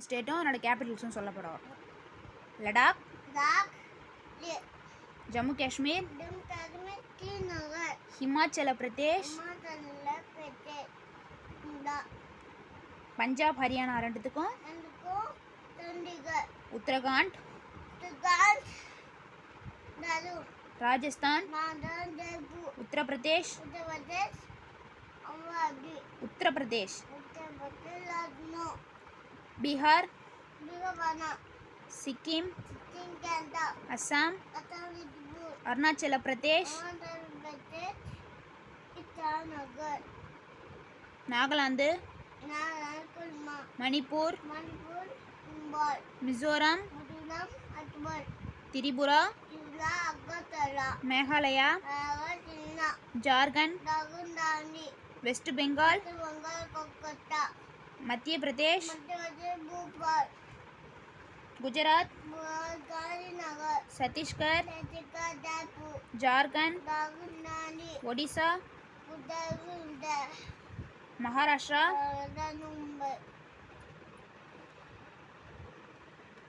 ஸ்டேட்டும் அதனோட கேபிட்டல்ஸும் சொல்லப்படும். லடாக், ஜம்மு காஷ்மீர், ஹிமாச்சல பிரதேஷ், பஞ்சாப், ஹரியானா ரெண்டுத்துக்கும், உத்தரகாண்ட், ராஜஸ்தான், உத்தரப்பிரதேஷ், பீகார், சிக்கிம், அஸ்ஸாம், அருணாச்சல பிரதேஷ், நாகாலாந்து, மணிப்பூர், மிசோரம், திரிபுரா, மேகாலயா, ஜார்க்கண்ட், வெஸ்ட் பெங்கால், மத்திய பிரதேஷ், குஜராத், சத்தீஸ்கர், ஜார்க்கண்ட், ஒடிசா, மகாராஷ்டிரா,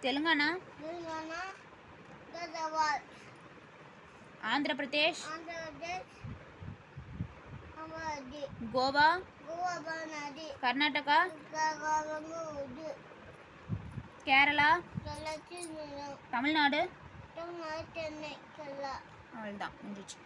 தெலுங்கானா, ஆந்திர பிரதேஷ், கோவா, கர்நாடகா, கேரளா, தமிழ்நாடு. அவ்வளோதான் முடிஞ்சிச்சு.